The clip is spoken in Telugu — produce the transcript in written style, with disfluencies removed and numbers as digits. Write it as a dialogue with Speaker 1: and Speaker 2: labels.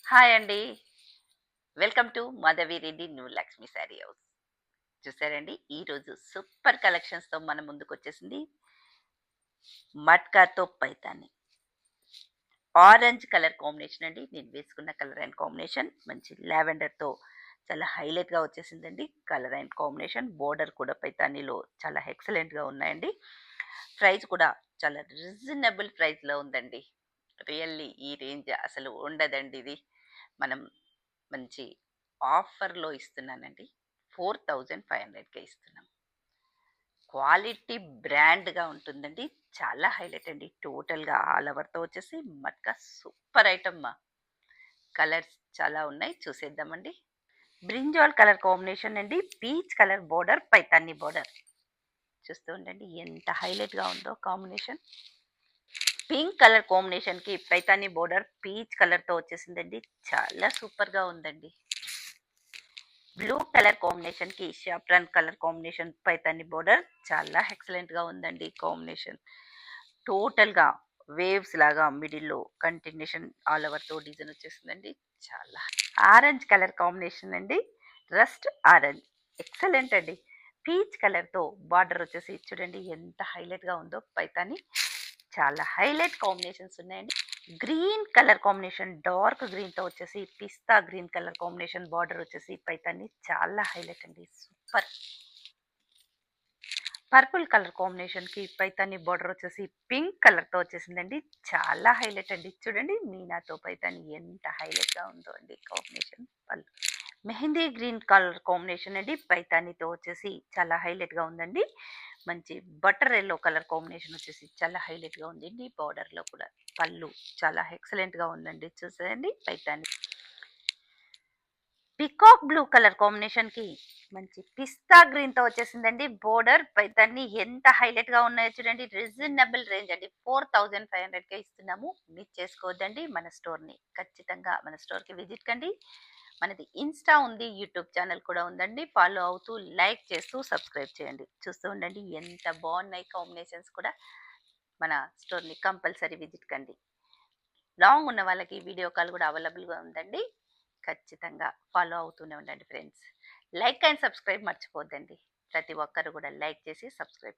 Speaker 1: హాయ్ అండి. Welcome to Madhavi Reddy new Lakshmi sari house. చూసారండి ఈరోజు సూపర్ కలెక్షన్స్‌తో మన ముందుకొచ్చేసింది మట్కాతో పైతాని. ఆరెంజ్ కలర్ కాంబినేషన్ అండి. నేను వేసుకున్న కలర్ అండ్ కాంబినేషన్ మంచి లావెండర్‌తో చాలా హైలైట్‌గా వచ్చేసిందండి. కలర్ అండ్ కాంబినేషన్ బోర్డర్ కూడా పైతానీలో చాలా ఎక్సలెంట్‌గా ఉన్నాయండి. ప్రైస్ కూడా చాలా రీజనబుల్ ప్రైస్‌లో ఉందండి. రియల్లీ ఈ రేంజ్ అసలు ఉండదండి ఇది. మనం మంచి ఆఫర్‌లో ఇస్తున్నానండి. 4500కే ఇస్తున్నాం. క్వాలిటీ బ్రాండ్‌గా ఉంటుందండి. చాలా హైలైట్ అండి. టోటల్‌గా ఆల్ ఓవర్‌తో వచ్చేసి మట్కా సూపర్ ఐటెమ్. కలర్స్ చాలా ఉన్నాయి. చూసేద్దామండి. బ్రింజాల్ కలర్ కాంబినేషన్ అండి. Peach colour border, Paithani border. చూస్తూ ఉండండి ఎంత హైలైట్‌గా ఉందో కాంబినేషన్. పింక్ కలర్ కాంబినేషన్‌కి పైతాని బోర్డర్ పీచ్ కలర్‌తో వచ్చేసిందండి. చాలా సూపర్‌గా ఉందండి. బ్లూ కలర్ కాంబినేషన్‌కి saffron colour combination Paithani border చాలా ఎక్సలెంట్‌గా ఉందండి కాంబినేషన్. టోటల్‌గా వేవ్స్ లాగా మిడిల్‌లో కంటిన్యూషన్ ఆల్ ఓవర్‌తో డిజైన్ వచ్చేసిందండి. చాలా ఆరెంజ్ కలర్ కాంబినేషన్ అండి. రస్ట్ ఆరెంజ్ ఎక్సలెంట్ అండి. పీచ్ కలర్‌తో బార్డర్ వచ్చేసి చూడండి ఎంత హైలైట్‌గా ఉందో పైతాని. చాలా హైలైట్ కాంబినేషన్స్ ఉన్నాయండి. గ్రీన్ కలర్ కాంబినేషన్ డార్క్ గ్రీన్‌తో వచ్చేసి పిస్తా గ్రీన్ కలర్ కాంబినేషన్ బార్డర్ వచ్చేసి పైతాని చాలా హైలైట్ అండి. సూపర్. పర్పుల్ కలర్ కాంబినేషన్‌కి పైతాని బార్డర్ వచ్చేసి పింక్ కలర్‌తో వచ్చేసిందండి. చాలా హైలైట్ అండి. చూడండి మీనాతో పైతాని ఎంత హైలైట్‌గా ఉందో అండి కాంబినేషన్. పళ్ళు మెహందీ గ్రీన్ కలర్ కాంబినేషన్ అండి. పైతానితో వచ్చేసి చాలా హైలైట్‌గా ఉందండి. మంచి బటర్ యెల్లో కలర్ కాంబినేషన్ వచ్చేసి చాలా హైలైట్‌గా ఉందండి. బార్డర్‌లో కూడా పళ్ళు చాలా ఎక్సలెంట్‌గా ఉందండి. చూసేయండి పైతాని. పికాక్ బ్లూ కలర్ కాంబినేషన్‌కి మంచి పిస్తా గ్రీన్‌తో వచ్చేసిందండి. బోర్డర్ పైతాన్ని ఎంత హైలైట్‌గా ఉన్నాయో చూడండి. రీజనబుల్ రేంజ్ అండి. 4500కే ఇస్తున్నాము. మిస్ చేసుకోవద్దండి మన స్టోర్‌ని. ఖచ్చితంగా మన స్టోర్‌కి విజిట్ కండి. మనది ఇన్‌స్టా ఉంది. యూట్యూబ్ ఛానల్ కూడా ఉందండి. ఫాలో అవుతూ, లైక్ చేస్తూ, సబ్స్క్రైబ్ చేయండి. చూస్తూ ఉండండి ఎంత బాగున్నాయి కాంబినేషన్స్ కూడా. మన స్టోర్‌ని కంపల్సరీ విజిట్ కండి. లాంగ్ ఉన్న వాళ్ళకి వీడియో కాల్ కూడా అవైలబుల్‌గా ఉందండి. ఖచ్చితంగా ఫాలో అవుతూనే ఉండండి ఫ్రెండ్స్. లైక్ అండ్ సబ్స్క్రైబ్ మర్చిపోద్దండి. ప్రతి ఒక్కరు కూడా లైక్ చేసి సబ్స్క్రైబ్